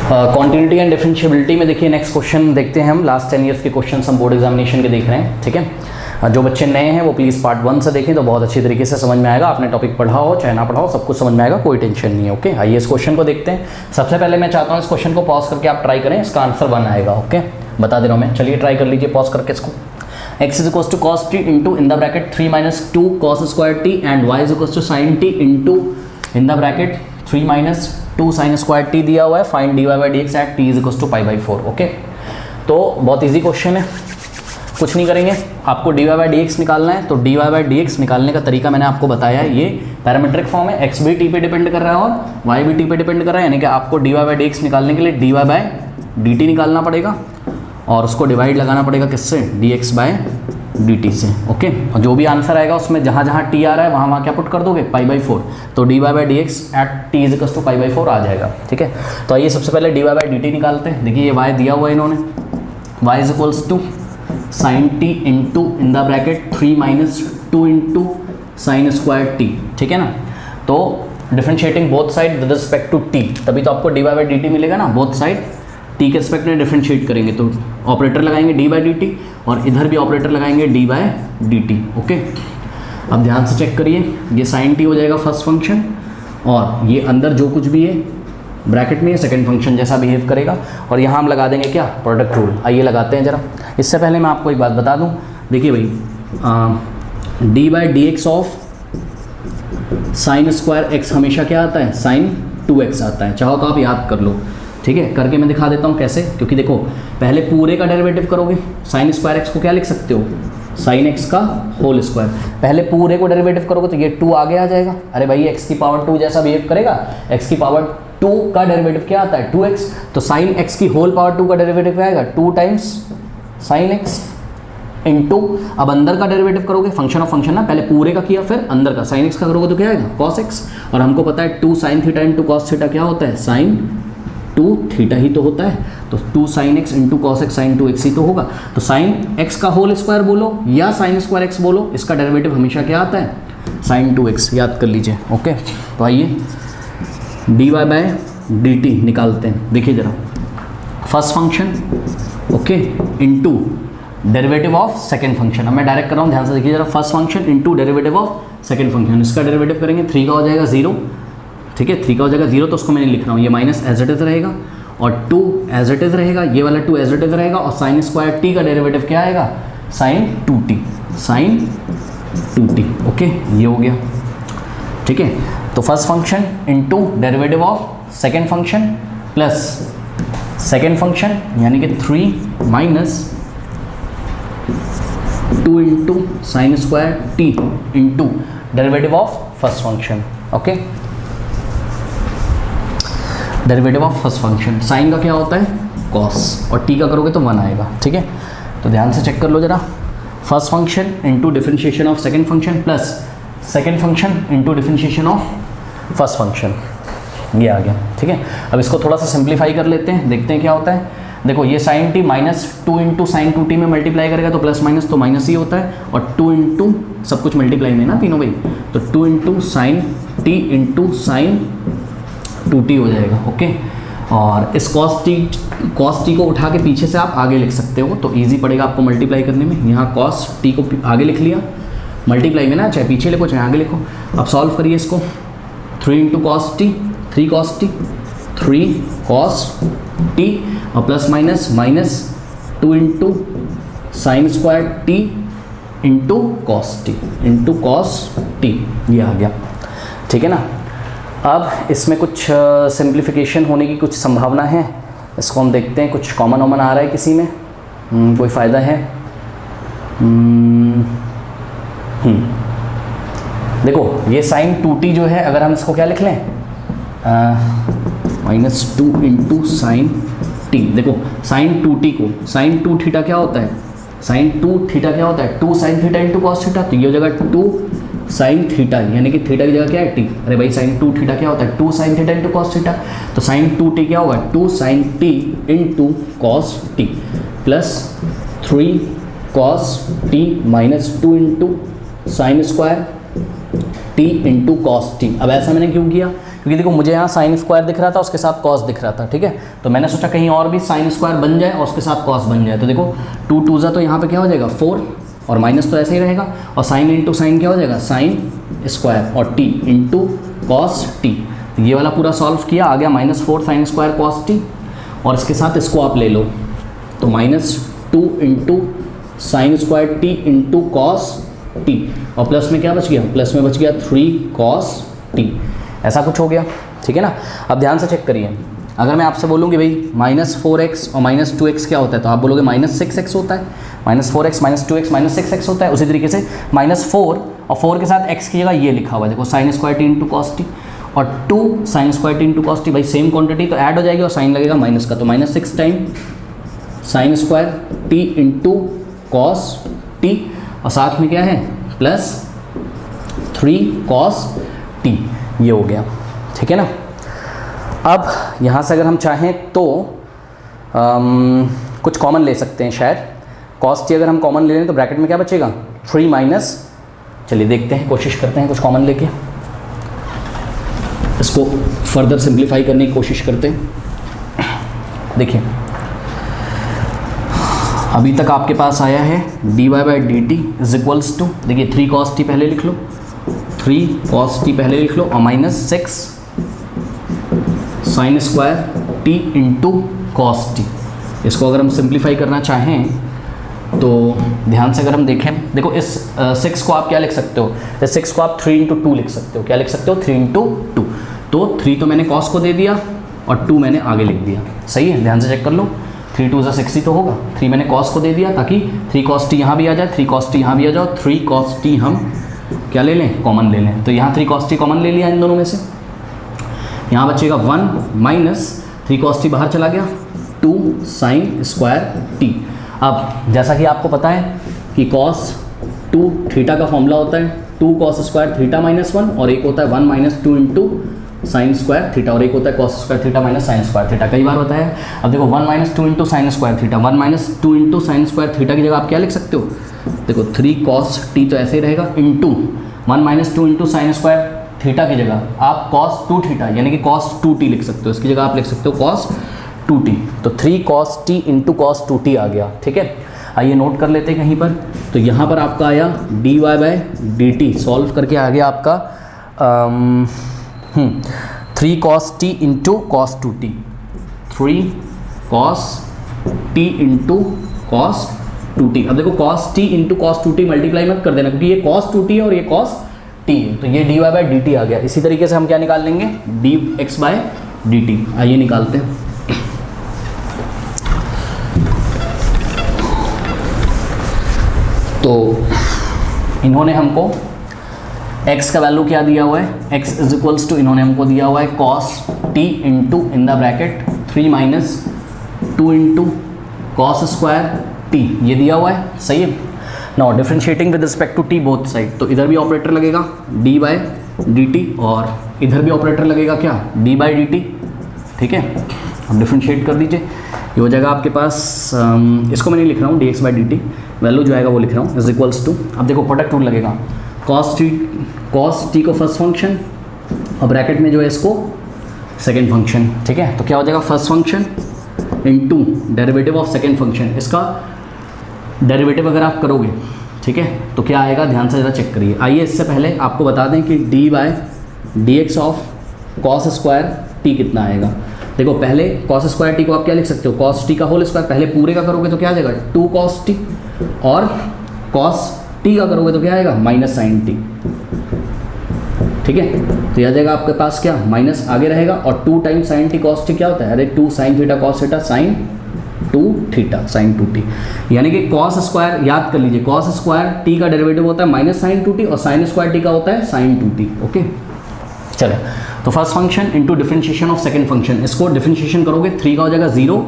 Continuity and differentiability में देखिए next question देखते हैं हम। लास्ट 10 ईयर्स के क्वेश्चन हम बोर्ड एग्जामिनेशन के देख रहे हैं, ठीक है। जो बच्चे नए हैं वो प्लीज़ पार्ट 1 से देखें तो बहुत अच्छी तरीके से समझ में आएगा। आपने टॉपिक पढ़ा हो चाहे ना पढ़ा हो सब कुछ समझ में आएगा, कोई टेंशन नहीं है। ओके, आइए इस क्वेश्चन को देखते हैं। सबसे पहले मैं चाहता हूँ इस क्वेश्चन को पॉज करके आप ट्राई करें, इसका आंसर 1 आएगा। ओके, बता दे रहा हूँ मैं, चलिए ट्राई कर लीजिए पॉज करके इसको। x is equals to cos t into in the bracket 3 minus 2 cos square t and y is equals to sin t into in the bracket 3 minus 2 sin square t दिया हुआ है। Find dy by dx at t is equals to pi by 4। Okay, तो बहुत easy question है, कुछ नहीं करेंगे, आपको dy by dx निकालना है। तो dy by dx निकालने का तरीका मैंने आपको बताया है, ये पैरामीट्रिक फॉर्म है, x भी t पे डिपेंड कर रहा है और y भी t पे डिपेंड कर रहा है, यानी कि आपको dy by dx निकालने के लिए dy by dt निकालना पड़ेगा और उसको डिवाइड लगाना पड़ेगा किससे, dx by dt से। ओके, और जो भी आंसर आएगा उसमें जहाँ जहाँ t आ रहा है वहाँ क्या पुट कर दोगे, पाई बाई 4। तो dy by dx at t is equals to pi by 4 आ जाएगा। ठीक है, तो आइए सबसे पहले dy by dt निकालते हैं। देखिए ये y दिया हुआ है इन्होंने, y is equals to sine t into in the bracket 3 minus 2 into sine square t। ठीक है ना, तो differentiating both side with respect to t, तभी तो आपको dy by dt मिलेगा ना। बोथ साइड t के रिस्पेक्ट में डिफरेंशिएट करेंगे तो ऑपरेटर लगाएंगे d by dt और इधर भी ऑपरेटर लगाएंगे d by dt। ओके, अब ध्यान से चेक करिए, ये sin t हो जाएगा फर्स्ट फंक्शन और ये अंदर जो कुछ भी है ब्रैकेट में सेकंड फंक्शन जैसा बिहेव करेगा और यहाँ हम लगा देंगे क्या, प्रोडक्ट रूल। आइए लगाते हैं ज़रा। इससे पहले मैं आपको एक बात बता दूँ, देखिए भाई d by dx of sine square x हमेशा क्या आता है, साइन 2x आता है। चाहो तो आप याद कर लो, ठीक है, करके मैं दिखा देता हूँ कैसे। क्योंकि देखो पहले पूरे का डेरिवेटिव करोगे, साइन स्क्वायर एक्स को क्या लिख सकते हो, साइन एक्स का होल स्क्वायर। पहले पूरे को डेरिवेटिव करोगे तो ये 2 आगे आ जाएगा। अरे भाई एक्स की पावर 2 जैसा बिहेव करेगा, एक्स की पावर 2 का डेरिवेटिव क्या आता है, 2x। तो साइन एक्स की होल पावर 2 का डेरिवेटिव क्या आएगा, 2 टाइम्स साइन एक्स इंटू, अब अंदर का डेरिवेटिव करोगे, फंक्शन ऑफ फंक्शन ना, पहले पूरे का किया फिर अंदर का, साइन एक्स का करोगे तो क्या आएगा, कॉस एक्स। और हमको पता है 2 sine theta into cos theta क्या होता है, साइन 2 थीटा ही तो होता है। तो 2 sine x into cos x sine 2x ही तो होगा। तो साइन एक्स का होल स्क्वायर बोलो या साइन स्क्वायर एक्स बोलो, इसका डेरिवेटिव हमेशा क्या आता है, साइन 2x, याद कर लीजिए। ओके, तो आइए dy by dt निकालते हैं। देखिए जरा, first function okay into derivative of second function. अब मैं डायरेक्ट कर रहा हूँ, ध्यान से देखिए जरा, first function into derivative of second function. इसका डेरिवेटिव करेंगे 3 का हो जाएगा 0, ठीक है, 3 का हो जाएगा 0, तो उसको मैंने लिख रहा हूँ, ये माइनस एज इट इज रहेगा और 2 एज इट इज रहेगा, ये वाला 2 एज इट इज रहेगा और साइन स्क्वायर t का डेरिवेटिव क्या आएगा, sign 2t, sign 2t। Okay, ये हो गया। ठीक है, तो first function into derivative of second function plus second function यानी कि 3 minus 2 into sine square t into derivative of first function. Okay, derivative of first function, sine का क्या होता है, कॉस, और t का करोगे तो 1 आएगा। ठीक है, तो ध्यान से चेक कर लो जरा, first function into differentiation of second function plus second function into differentiation of first function, ये आ गया। ठीक है, अब इसको थोड़ा सा सिंप्लीफाई कर लेते हैं, देखते हैं क्या होता है। देखो ये sine t minus 2 into sine 2t में मल्टीप्लाई करेगा तो प्लस माइनस तो माइनस ही होता है, और 2 इंटू सब कुछ मल्टीप्लाई में ना तीनों भाई, तो 2 into sign t into sine 2t हो जाएगा। ओके, और इस cos t को उठा के पीछे से आप आगे लिख सकते हो, तो इजी पड़ेगा आपको मल्टीप्लाई करने में। यहाँ cos t को आगे लिख लिया मल्टीप्लाई में ना, चाहे पीछे लिखो चाहे आगे लिखो। अब सॉल्व करिए इसको, 3 into cos T, 3 cos t, 3 cos t और plus minus minus 2 into sine square t into cos T into cos T, ये आ गया। ठीक है ना, अब इसमें कुछ सिंप्लीफिकेशन होने की कुछ संभावना है, इसको हम देखते हैं। कुछ कॉमन वॉमन आ रहा है किसी में, कोई फ़ायदा है? देखो ये साइन 2t जो है, अगर हम इसको क्या लिख लें, माइनस 2 इंटू साइन t। देखो साइन 2t को, साइन 2 थीटा क्या होता है, साइन 2 थीटा क्या होता है, 2 sine theta into cos theta, तो ये हो जाएगा 2 साइन थीटा, यानी कि थीटा की जगह क्या है, t। अरे भाई साइन 2 थीटा क्या होता है, 2 sine theta into cos theta, तो साइन 2t क्या होगा, 2 sine t into cos t plus 3 cos t minus 2 into sine square t into cos t। अब ऐसा मैंने क्यों किया, क्योंकि देखो मुझे यहाँ साइन स्क्वायर दिख रहा था, उसके साथ कॉस दिख रहा था, ठीक है। तो मैंने सोचा कहीं और भी साइन स्क्वायर बन जाए और उसके साथ कॉस बन जाए। तो देखो 2 2 तो यहाँ पे क्या हो जाएगा 4, और माइनस तो ऐसे ही रहेगा, और साइन इंटू साइन क्या हो जाएगा साइन स्क्वायर, और टी इंटू कॉस टी। ये वाला पूरा सॉल्व किया, आ गया -4 साइन स्क्वायर कॉस टी, और इसके साथ इसको आप ले लो तो -2 into sine square T into cos t, और प्लस में क्या बच गया, प्लस में बच गया 3 कॉस टी। ऐसा कुछ हो गया, ठीक है ना। अब ध्यान से चेक करिए, अगर मैं आपसे बोलूँ कि भाई -4x और -2x क्या होता है, तो आप बोलोगे -6x होता है। -4x -2x -6x होता है। उसी तरीके से -4 और 4 के साथ x की जगह ये लिखा हुआ है, देखो sine square T into cos t, और 2 sine square T into cos T, भाई सेम क्वांटिटी तो ऐड हो जाएगी और साइन लगेगा माइनस का, तो -6 time sine square T into cos t, और साथ में क्या है +3 कॉस टी, ये हो गया, ठीक है ना। अब यहाँ से अगर हम चाहें तो कुछ कॉमन ले सकते हैं शायद। कॉस टी अगर हम कॉमन ले लें तो ब्रैकेट में क्या बचेगा 3 माइनस, चलिए देखते हैं, कोशिश करते हैं कुछ कॉमन लेके इसको फर्दर सिंप्लीफाई करने की कोशिश करते हैं। देखिए अभी तक आपके पास आया है dy/dt इज इक्वल्स टू, देखिए 3 cos t पहले लिख लो, 3 cos t पहले लिख लो, और -6 sign square t into cos T. इसको अगर हम सिंप्लीफाई करना चाहें तो ध्यान से अगर हम देखें, देखो इस 6 को आप क्या लिख सकते हो, इस 6 को आप 3 इंटू 2 लिख सकते हो। क्या लिख सकते हो 3 इंटू 2, तो 3 तो मैंने कॉस को दे दिया और 2 मैंने आगे लिख दिया, सही है। ध्यान से चेक कर लो, 3 2 6 ही तो होगा, 3 मैंने कॉस को दे दिया ताकि 3 cos t यहाँ भी आ जाए, 3 cos t यहाँ भी आ जाओ, 3 cos t हम क्या ले लें कॉमन ले लें, तो यहाँ 3 cos t कॉमन ले लिया इन दोनों में से। यहाँ बचेगा 1 माइनस 3 cos t बाहर चला गया, 2 साइन स्क्वायर t। अब जैसा कि आपको पता है कि cos 2 थीटा का फॉर्मूला होता है 2 cos स्क्वायर थीटा -1, और एक होता है 1 minus 2 into sine square theta, और एक होता है cos square theta minus sign square theta, कई बार होता है। अब देखो 1 minus 2 into sine square theta, 1 minus 2 into sine square theta की जगह आप क्या लिख सकते हो, देखो 3 cos t तो ऐसे ही रहेगा, into 1 minus 2 into sine square theta की जगह आप cos 2 थीटा यानी कि cos 2t लिख सकते हो, इसकी जगह आप लिख सकते हो cos 2t, तो 3 cos t into cos 2t आ गया, ठीक है। आइए नोट कर लेते हैं कहीं पर, तो यहाँ पर आपका आया dy/dt, सॉल्व करके आ गया आपका 3 cos t into cos 2t, 3 cos t into cos 2t। अब देखो cos t into cos 2t multiply मत कर देना, क्योंकि ये cos 2t है और ये cos t है, तो ये dy/dt आ गया। इसी तरीके से हम क्या निकाल लेंगे dx/dt, आइए निकालते हैं। तो इन्होंने हमको x का वैल्यू क्या दिया हुआ है, x इज इक्वल्स टू, इन्होंने हमको दिया हुआ है cos t into in the bracket 3 minus 2 into cos square t, ये दिया हुआ है, सही है। Now differentiating with respect to t both side, तो इधर भी ऑपरेटर लगेगा d/dt और इधर भी ऑपरेटर लगेगा क्या d/dt, ठीक है। अब डिफरेंशिएट कर दीजिए, ये हो जाएगा आपके पास, इसको मैं नहीं लिख रहा हूँ dx/dt, वैल्यू जो आएगा वो लिख रहा हूँ इज इक्वल्स टू, अब देखो प्रोडक्ट रूल लगेगा, cos t को फर्स्ट फंक्शन और ब्रैकेट में जो है इसको सेकेंड फंक्शन, ठीक है। तो क्या हो जाएगा first function into derivative of second function, इसका डेरिवेटिव अगर आप करोगे, ठीक है, तो क्या आएगा ध्यान से ज़रा चेक करिए। आइए इससे पहले आपको बता दें कि dy/dx of cos square t कितना आएगा। देखो पहले cos स्क्वायर t को आप क्या लिख सकते हो, cos t का होल स्क्वायर, पहले पूरे का करोगे तो क्या आ जाएगा 2 cos t, और cos t का करोगे तो क्या आएगा माइनस साइन t, ठीक है। तो यह आ जाएगा आपके पास क्या माइनस आगे रहेगा, और 2 times sign t cos t क्या होता है, अरे 2 sine theta cos theta sine 2 theta sign 2t, यानी कि cos स्क्वायर याद कर लीजिए, cos स्क्वायर t का डेरिवेटिव होता है माइनस साइन 2t और साइन स्क्वायर t का होता है साइन 2t, ओके। चलो तो first function into differentiation of second function, इसको डिफरेंशिएशन करोगे 3 का हो जाएगा 0,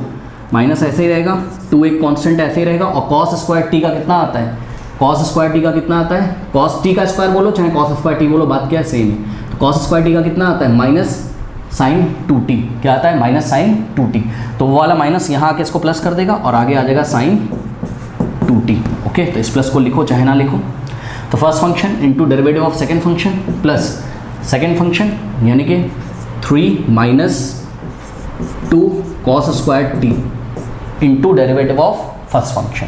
माइनस ऐसे ही रहेगा, 2 एक कांस्टेंट ऐसे ही रहेगा, और cos स्क्वायर t का कितना आता है, cos स्क्वायर t का कितना आता है, cos t का स्क्वायर बोलो चाहे cos स्क्वायर t बोलो, बात क्या है सेम है। तो cos स्क्वायर t का कितना आता है माइनस साइन 2t, क्या आता है माइनस साइन 2t, तो वो वाला माइनस यहाँ आके इसको प्लस कर देगा और आगे आ जाएगा साइन 2t, ओके। तो इस प्लस को लिखो चाहे ना लिखो, तो first function into derivative of second function plus second function यानी कि 3 minus 2 cos square T into derivative of first function.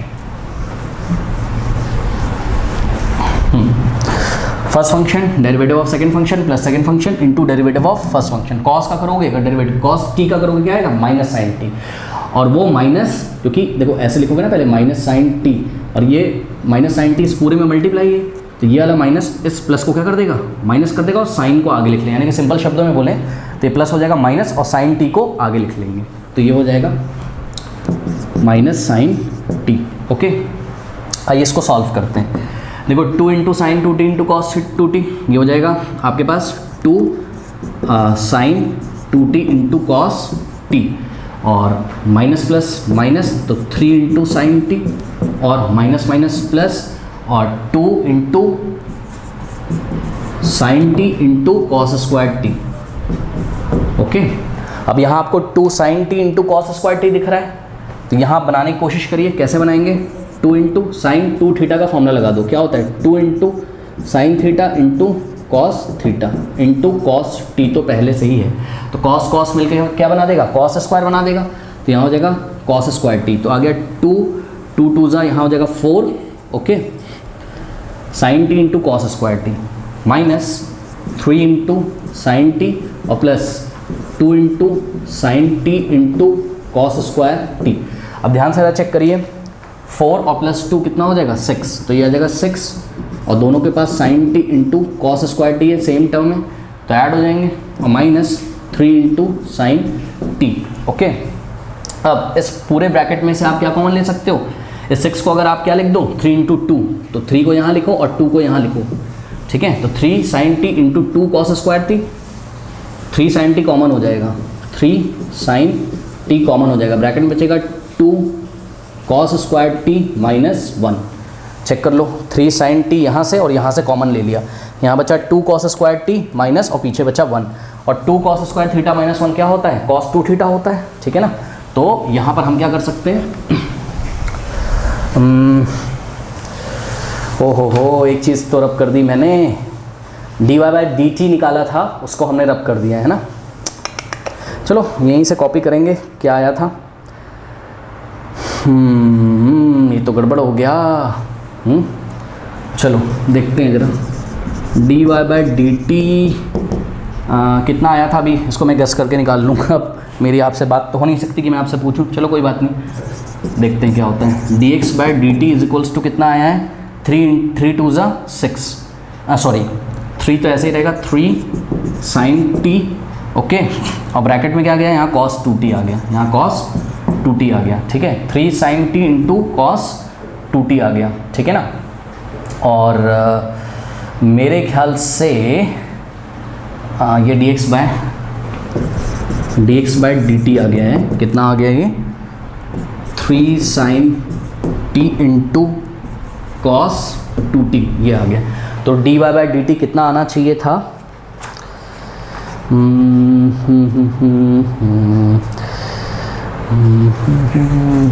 First function derivative of second function plus second function into derivative of first function. Cos का करोगे अगर derivative cos T का करोगे क्या आएगा minus sign T, और वो माइनस क्योंकि देखो ऐसे लिखोगे ना पहले माइनस साइन टी, और ये माइनस साइन टी इस पूरे में मल्टीप्लाई है, तो ये वाला माइनस इस प्लस को क्या कर देगा माइनस कर देगा और साइन को आगे लिख लेंगे, यानी कि सिंपल शब्दों में बोलें तो ये प्लस हो जाएगा माइनस और साइन टी को आगे लिख लेंगे, तो ये हो जाएगा माइनस साइन टी। ओके, आइए इसको सॉल्व करते हैं। देखो 2 into sine 2t into cos 2t, ये हो जाएगा आपके पास 2 sine 2t into cos t, और माइनस प्लस माइनस तो 3 इंटू साइन टी, और माइनस माइनस प्लस, और 2 into sine T into cos square t. Okay, अब यहाँ आपको 2 sine T into cos square t दिख रहा है, तो यहाँ बनाने की कोशिश करिए। कैसे बनाएंगे? 2 इंटू साइन 2 थीटा का फॉर्मूला लगा दो, क्या होता है 2 into sine theta into cos theta into cos T, तो पहले से ही है, तो कॉस कॉस मिलकर क्या बना देगा कॉस स्क्वायर बना देगा, तो यहाँ हो जाएगा कॉस स्क्वायर टी, तो आ गया 2 2 2 जा, यहाँ हो जाएगा 4। Okay, sine T into cos square T minus 3 into sine T और plus 2 into sine T into cos square T. अब ध्यान से चेक करिए, 4 और प्लस 2 कितना हो जाएगा 6, तो ये आ जाएगा 6, और दोनों के पास sine T into cos square T है सेम टर्म में, तो ऐड हो जाएंगे, और minus 3 into sine T. Okay, अब इस पूरे ब्रैकेट में से आप क्या कॉमन ले सकते हो, इस 6 को अगर आप क्या लिख दो 3 इंटू 2, तो 3 को यहाँ लिखो और 2 को यहाँ लिखो, ठीक है, तो 3 sine T into 2 cos square t, 3 sine t common हो जाएगा, 3 साइन टी कॉमन हो जाएगा, ब्रैकेट में बचेगा 2 cos square T minus 1। Check कर लो, 3 साइन टी यहाँ से और यहाँ से कॉमन ले लिया, यहाँ बचा 2 कॉस स्क्वायर टी माइनस और पीछे बचा 1, और 2 कॉस स्क्वायर थीटा माइनस 1 क्या होता है कॉस 2 थीटा होता है, ठीक है ना। तो यहाँ पर हम क्या कर सकते हैं, हो एक चीज़ तो रब कर दी मैंने, dy बाई डी टी निकाला था उसको हमने रब कर दिया है ना। चलो यहीं से कॉपी करेंगे, क्या आया था, ये तो गड़बड़ हो गया। चलो देखते हैं ज़रा, dy बाई डी टी कितना आया था, अभी इसको मैं गेस करके निकाल लूँगा। अब मेरी आपसे बात तो हो नहीं सकती कि मैं आपसे पूछूं, चलो कोई बात नहीं, देखते हैं क्या होता है। dx by d t is equals to कितना आया है 3 2 ज़ा 6, सॉरी 3 तो ऐसे ही रहेगा 3 साइन टी। ओके, और ब्रैकेट में क्या गया यहाँ cos 2t आ गया, यहाँ cos 2t आ गया, ठीक है, 3 sine T into cos 2t आ गया, ठीक है ना। और मेरे ख्याल से ये dx बाय dt आ गया है, कितना आ गया ये 3 sign t into cos 2t, ये आ गया। तो dy बाय dt कितना आना चाहिए था,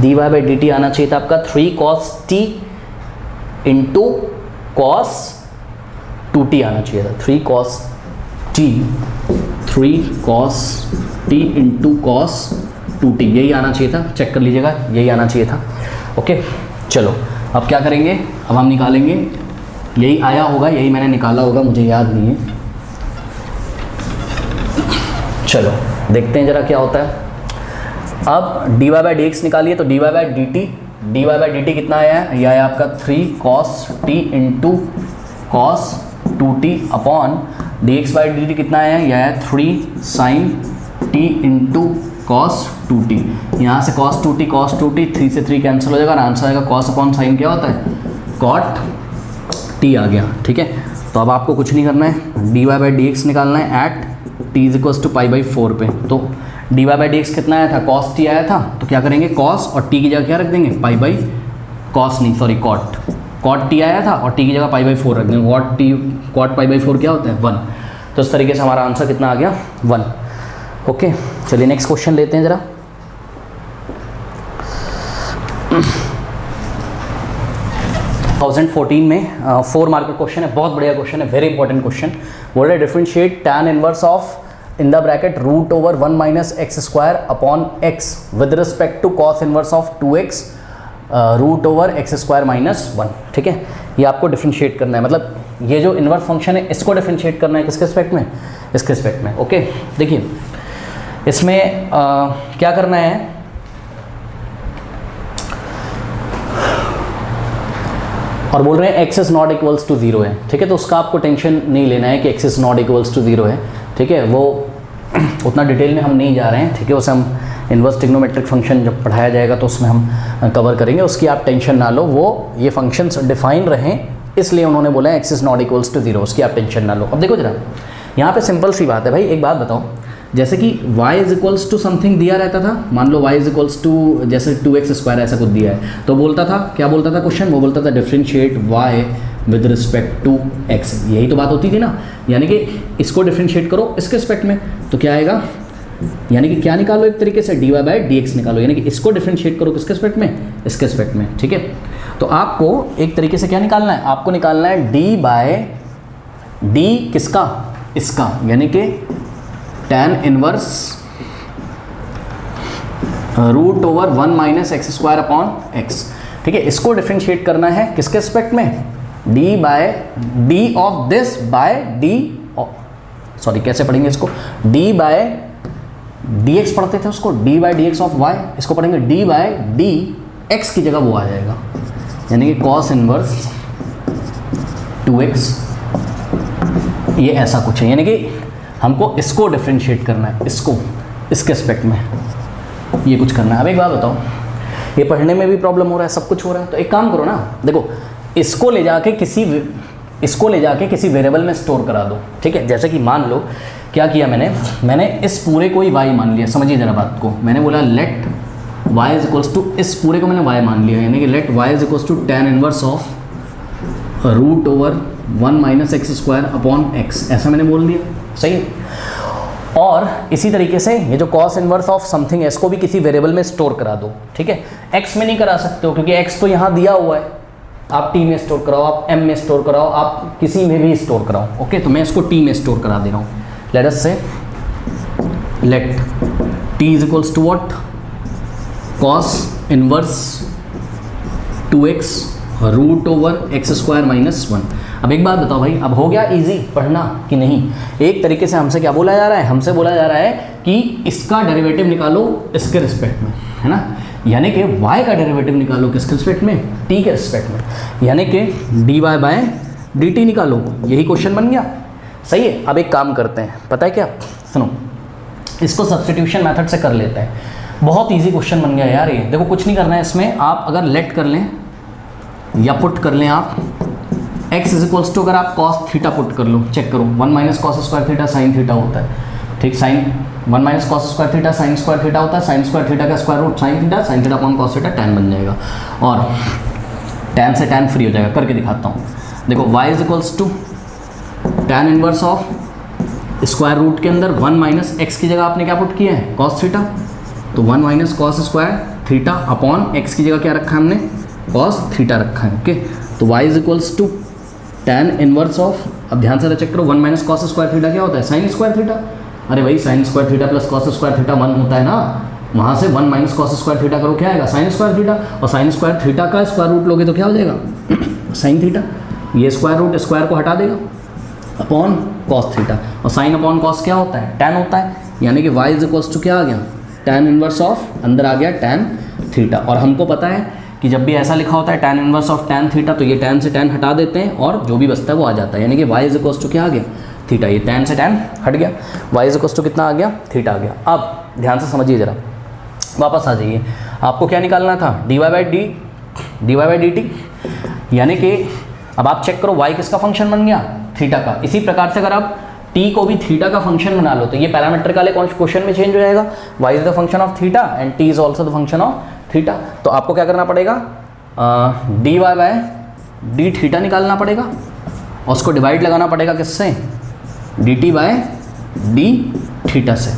dy बाई डी टी आना चाहिए था आपका 3 cos t into cos 2t आना चाहिए था, 3 cos t into cos 2t, यही आना चाहिए था, चेक कर लीजिएगा, यही आना चाहिए था। ओके, चलो अब क्या करेंगे, अब हम निकालेंगे, यही आया होगा, यही मैंने निकाला होगा, मुझे याद नहीं है। चलो देखते हैं ज़रा क्या होता है। अब dy बाई डी एक्स निकालिए, तो dy बाई डी टी कितना आया है, यह आया आपका 3 cos t into cos 2t upon dx by d T कितना आया है, यह आया 3 sin t into cos 2t, यहाँ से cos 2t 3 से 3 कैंसिल हो जाएगा और आंसर आएगा cos अपॉन साइन क्या होता है cot t आ गया, ठीक है। तो अब आपको कुछ नहीं करना है, dy बाई डी एक्स निकालना है at t is equals to pi by 4 पे। तो dy बाई डी एक्स कितना आया था cos t आया था, तो क्या करेंगे cos और t की जगह क्या रख देंगे पाई बाई cos नहीं सॉरी cot t आया था और t की जगह पाई बाई 4 रख देंगे, cot पाई बाई 4 क्या होता है 1। तो इस तरीके से हमारा आंसर कितना आ गया 1। ओके, चलिए नेक्स्ट क्वेश्चन लेते हैं ज़रा। 2014 में 4 मार्क का क्वेश्चन है, बहुत बढ़िया क्वेश्चन है, वेरी इंपॉर्टेंट क्वेश्चन। बोल रहे differentiate tan inverse of in the bracket root over 1 minus x square upon x with respect to cos inverse of 2x root over x square minus 1। ठीक है, ये आपको डिफ्रेंशिएट करना है, मतलब ये जो इनवर्स फंक्शन है इसको डिफ्रेंशिएट करना है किसके रिस्पेक्ट में, इसके रिस्पेक्ट में। ओके, देखिए इसमें क्या करना है, और बोल रहे हैं x is not equals to 0 है। ठीक है, तो उसका आपको टेंशन नहीं लेना है कि x is not equals to 0 है। ठीक है, वो उतना डिटेल में हम नहीं जा रहे हैं। ठीक है, उसे हम इन्वर्स ट्रिग्नोमेट्रिक फंक्शन जब पढ़ाया जाएगा तो उसमें हम कवर करेंगे, उसकी आप टेंशन ना लो। वो ये फंक्शंस डिफाइन रहें इसलिए उन्होंने बोला है x is not equals to 0, उसकी आप टेंशन ना लो। अब देखो जरा, यहाँ पे सिंपल सी बात है भाई, एक बात बताओ, जैसे कि y is equals to something दिया रहता था, मान लो y इज इक्वल्स टू जैसे 2x स्क्वायर ऐसा कुछ दिया है, तो बोलता था, क्या बोलता था क्वेश्चन, वो बोलता था differentiate y with respect to x, यही तो बात होती थी ना, यानी कि इसको डिफरेंशिएट करो इसके रिस्पेक्ट में, तो क्या आएगा, यानी कि क्या निकालो, एक तरीके से dy बाई dx निकालो, यानी कि इसको डिफरेंशिएट करो किसके रिस्पेक्ट में, इसके रिस्पेक्ट में। ठीक है, तो आपको एक तरीके से क्या निकालना है, आपको निकालना है d बाय d किसका, इसका, यानी कि tan inverse root over 1 minus x square upon x. ठीक है, इसको डिफरेंशिएट करना है किसके रिस्पेक्ट में, d by d of this by d, sorry कैसे पढ़ेंगे इसको, d बाय dx पढ़ते थे उसको, d by dx of y, इसको पढ़ेंगे d बाय d x की जगह वो आ जाएगा, यानी कि cos इनवर्स 2x, ये ऐसा कुछ है, यानी कि हमको इसको डिफरेंशिएट करना है, इसको इसके एस्पेक्ट में ये कुछ करना है। अब एक बात बताओ, ये पढ़ने में भी प्रॉब्लम हो रहा है, सब कुछ हो रहा है, तो एक काम करो ना, देखो इसको ले जाके किसी वेरिएबल में स्टोर करा दो। ठीक है, जैसे कि मान लो क्या किया मैंने इस पूरे को ही y मान लिया, समझिए जरा बात को, मैंने बोला let y is equals to, इस पूरे को मैंने y मान लिया, यानी कि let y is equals to tan inverse of root over 1 minus x square upon x, ऐसा मैंने बोल दिया, सही है। और इसी तरीके से ये जो cos इनवर्स ऑफ समथिंग है इसको भी किसी वेरिएबल में स्टोर करा दो। ठीक है, x में नहीं करा सकते हो क्योंकि x तो यहाँ दिया हुआ है, आप t में स्टोर कराओ, आप m में स्टोर कराओ, आप किसी में भी स्टोर कराओ। ओके, तो मैं इसको t में स्टोर करा दे रहा हूँ। Let us say let t is equals to what, cos inverse 2x root over x square minus 1। अब एक बात बताओ भाई, अब हो गया इजी पढ़ना कि नहीं, एक तरीके से हमसे क्या बोला जा रहा है, हमसे बोला जा रहा है कि इसका डेरिवेटिव निकालो इसके रिस्पेक्ट में, है ना, यानी कि y का डेरिवेटिव निकालो किसके रिस्पेक्ट में, t के रिस्पेक्ट में, यानी कि dy बाय dt निकालो, यही क्वेश्चन बन गया। सही है, अब एक काम करते हैं, पता है क्या, सुनो, इसको सब्स्टिट्यूशन मेथड से कर लेते हैं, बहुत ईजी क्वेश्चन बन गया यार ये। देखो कुछ नहीं करना है इसमें, आप अगर लेट कर लें या पुट कर लें आप x इज इक्वल्स टू, अगर आप cos थीटा पुट कर लो, चेक करो, 1 minus cos square theta sine theta होता है। ठीक, sine 1 minus cos square theta sine square theta होता है, साइन स्क्वायर थीटा का square root sine theta upon cos theta tan बन जाएगा, और tan से tan फ्री हो जाएगा। करके दिखाता हूँ, देखो y is equals to tan inverse of square root के अंदर 1 माइनस एक्स की जगह आपने क्या पुट किया है, कॉस थीटा, तो 1 minus cos square theta upon x की जगह क्या रखा है हमने, कॉस थीटा रखा है। ओके, तो y is equals to tan inverse of, अब ध्यान से चेक करो, 1 माइनस कॉस स्क्वायर थीटा क्या होता है, साइन स्क्वायर थीटा, अरे भाई sign square theta plus cos square theta 1 होता है ना, वहाँ से 1 माइनस कॉस स्क्वायर थीटा करो क्या आएगा, साइन स्क्वायर थीटा, और साइन स्क्वायर थीटा का स्क्वायर रूट लोगे तो क्या हो जाएगा, साइन थीटा, ये स्क्वायर रूट स्क्वायर को हटा देगा अपॉन कॉस थीटा, और साइन अपॉन कॉस क्या होता है, tan होता है, यानी कि y इज इक्वल्स टू क्या आ गया, tan इनवर्स ऑफ, अंदर आ गया tan थीटा। और हमको पता है कि जब भी ऐसा लिखा होता है tan inverse of tan theta, तो ये tan से tan हटा देते हैं और जो भी बचता है वो आ जाता है, यानी कि y इज इक्वल्स टू क्या आ गया, थीटा, ये tan से tan हट गया, y इज इक्वल्स टू कितना आ गया, थीटा आ गया। अब ध्यान से समझिए जरा, वापस आ जाइए, आपको क्या निकालना था, dy बाई dt, यानी कि अब आप चेक करो y किसका फंक्शन बन गया, थीटा का। इसी प्रकार से अगर आप t को भी थीटा का फंक्शन बना लो तो ये पैरामीट्रिक वाले क्वेश्चन में चेंज हो जाएगा, y is the function of theta and t is also the function of theta. तो आपको क्या करना पड़ेगा, dy बाय डी थीटा निकालना पड़ेगा और उसको डिवाइड लगाना पड़ेगा किससे, dt बाय डी थीटा से,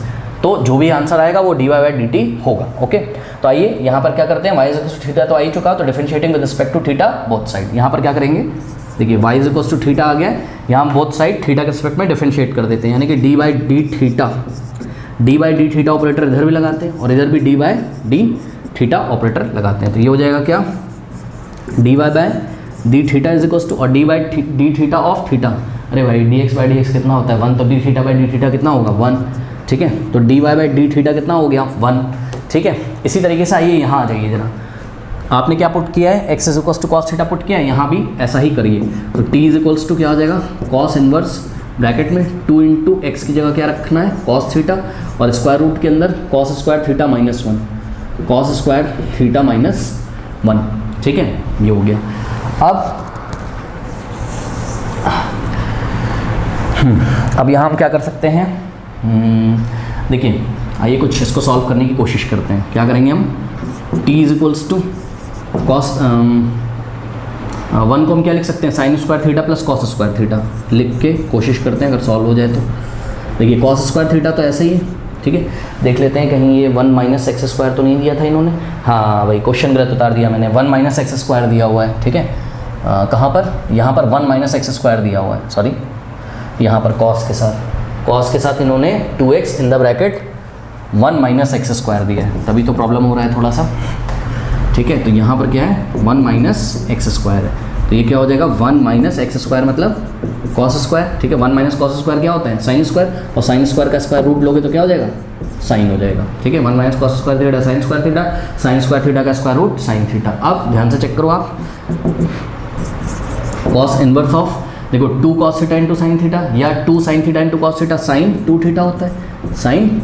तो जो भी आंसर आएगा वो dy बाय dt होगा। ओके, तो आइए यहाँ पर क्या करते हैं, y is equals to theta तो आ ही चुका, तो differentiating with respect to theta both side, यहाँ पर क्या करेंगे, देखिए y is equals to theta आ गया, यहाँ हम बोथ साइड थीटा के रिस्पेक्ट में डिफरेंशिएट कर देते हैं, यानी कि D by D theta operator इधर भी लगाते हैं और इधर भी D by D theta operator लगाते हैं। तो ये हो जाएगा क्या, D Y by D theta is equals to, और D by D theta of theta, अरे भाई D X by D X कितना होता है 1, तो D theta by D theta कितना होगा 1, ठीक है। तो D Y by D theta कितना हो गया 1, ठीक है। इसी तरीके से आइए यहाँ आ जाइए जरा, आपने क्या पुट किया है, x is equals to cos theta put किया है, यहाँ भी ऐसा ही करिए। तो टी इज इक्वल्स टू क्या हो जाएगा, कॉस इनवर्स ब्रैकेट में 2 इंटू एक्स की जगह क्या रखना है कॉस थीटा, और स्क्वायर रूट के अंदर cos square theta minus 1, cos square theta minus 1, ठीक है। ये हो गया। अब यहाँ हम क्या कर सकते हैं, देखिए आइए कुछ इसको सॉल्व करने की कोशिश करते हैं। क्या करेंगे हम, t is equals to cos 1 को हम क्या लिख सकते हैं, sine square theta plus cos square theta लिख के कोशिश करते हैं, अगर सॉल्व हो जाए तो। देखिए कॉस स्क्वायर थीटा तो ऐसे ही है, ठीक है। देख लेते हैं कहीं ये 1 माइनस एक्स स्क्वायर तो नहीं दिया था इन्होंने, हाँ भाई क्वेश्चन गलत उतार दिया मैंने, 1 माइनस एक्स स्क्वायर दिया हुआ है, ठीक है। कहाँ पर, यहाँ पर 1 माइनस एक्स स्क्वायर दिया हुआ है, सॉरी यहाँ पर कॉस के साथ इन्होंने 2x in the bracket 1 minus x square दिया है, तभी तो प्रॉब्लम हो रहा है थोड़ा सा, ठीक है। तो यहाँ पर क्या है 1 माइनस एक्स स्क्वायर है, तो ये क्या हो जाएगा 1 माइनस एक्स स्क्वायर मतलब कॉस स्क्वायर, ठीक है। 1 माइनस कॉस स्क्वायर क्या होता है साइन स्क्वायर, और साइन स्क्वायर का स्क्वायर रूट लोगे तो क्या हो जाएगा साइन हो जाएगा, ठीक है। 1 minus cos square theta sine square theta का स्क्वायर रूट साइन थीटा। अब ध्यान से चेक करो आप, कॉस इनवर्स ऑफ, देखो 2 cos theta into sine theta या 2 sine theta into cos theta, sine 2 theta होता है, साइन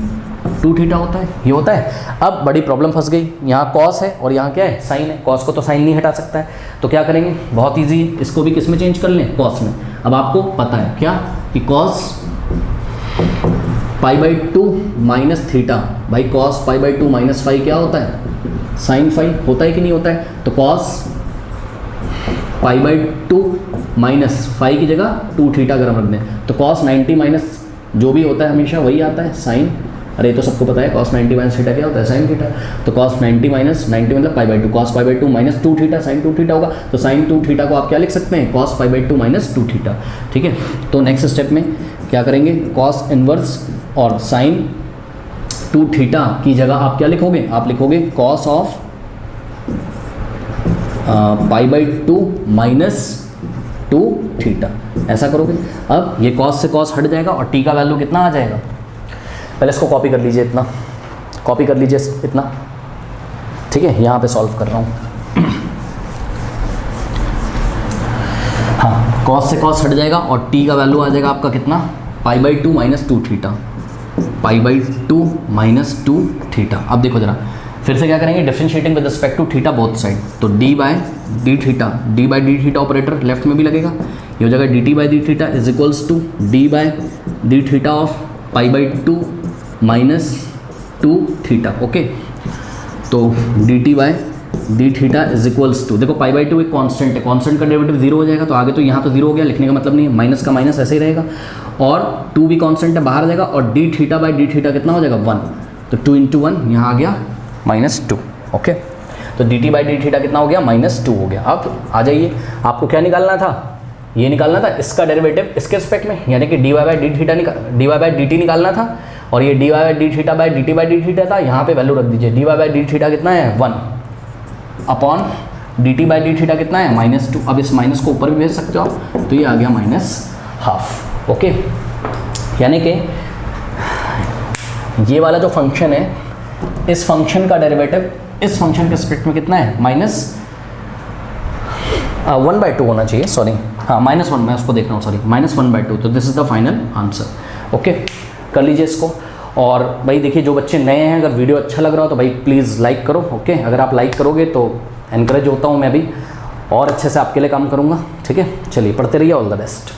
2 थीटा होता है, ये होता है। अब बड़ी प्रॉब्लम फंस गई, यहाँ कॉस है और यहाँ क्या है साइन है, कॉस को तो साइन नहीं हटा सकता है, तो क्या करेंगे, बहुत ईजी, इसको भी किस में चेंज कर लें, कॉस में। अब आपको पता है क्या कि cos pi by 2 minus theta, भाई cos pi by 2 minus phi क्या होता है साइन फाई, होता है कि नहीं होता है। तो cos pi by 2 minus phi की जगह 2 थीटा अगर हम रख दें तो कॉस 90 माइनस जो भी होता है हमेशा वही आता है साइन, अरे ये तो सबको पता है कॉस 90 माइनस थीटा क्या होता है साइन थीटा। तो कॉस 90 माइनस 90 मतलब pi by 2, cos pi by 2 minus 2 theta, sine 2 theta होगा, तो साइन 2 थीटा को आप क्या लिख सकते हैं cos pi by 2 minus 2 theta, ठीक है। तो नेक्स्ट स्टेप में क्या करेंगे, कॉस इनवर्स और साइन 2 थीटा की जगह आप क्या लिखोगे, आप लिखोगे cos of pi by 2 minus 2 theta, ऐसा करोगे। अब ये कॉस से कॉस हट जाएगा और टी का वैल्यू कितना आ जाएगा, पहले इसको कॉपी कर लीजिए, इतना कॉपी कर लीजिए इतना, ठीक है। यहाँ पे सॉल्व कर रहा हूँ, हाँ कॉस से कॉस हट जाएगा और टी का वैल्यू आ जाएगा आपका कितना, pi by 2 minus 2 theta, pi by 2 minus 2 theta. अब देखो जरा फिर से क्या करेंगे, differentiating with respect to theta both side, तो D by D theta operator left में भी लगेगा, ये हो जाएगा D T by D theta is equals to D by D theta of pi by 2 minus 2 theta, okay. तो D T by D theta is equals to, देखो पाई by 2 एक constant है, कांस्टेंट का डेरिवेटिव 0 हो जाएगा, तो आगे तो यहाँ तो 0 हो गया, लिखने का मतलब नहीं है, माइनस का माइनस ऐसे ही रहेगा, और 2 भी कांस्टेंट है बाहर आ जाएगा, और D theta by D theta कितना हो जाएगा 1, तो 2 इंटू 1 यहाँ आ गया -2, ओके। तो D T by D theta कितना हो गया -2 हो गया। अब आ जाइए, आपको क्या निकालना था, ये निकालना था इसका डेरिवेटिव इसके रिस्पेक्ट में, यानी कि d Y by D theta d Y by d t निकालना था, और ये d Y by D theta by d T by D theta था, यहाँ पे वैल्यू रख दीजिए, d Y by D theta कितना है 1 upon d T by D theta कितना है -2। अब इस माइनस को ऊपर भी भेज सकते हो आप, तो ये आ गया -12, ओके। यानी कि ये वाला जो फंक्शन है, इस फंक्शन का डेरिवेटिव इस फंक्शन के रिस्पेक्ट में कितना है -1/2 होना चाहिए, सॉरी हाँ -1, मैं उसको देख रहा हूँ, सॉरी -1/2। तो this is the final answer, okay. कर लीजिए इसको। और भाई देखिए जो बच्चे नए हैं, अगर वीडियो अच्छा लग रहा हो तो भाई प्लीज़ लाइक करो, ओके। अगर आप लाइक करोगे तो एनकरेज होता हूँ मैं भी, और अच्छे से आपके लिए काम करूँगा, ठीक है। चलिए पढ़ते रहिए, ऑल द बेस्ट।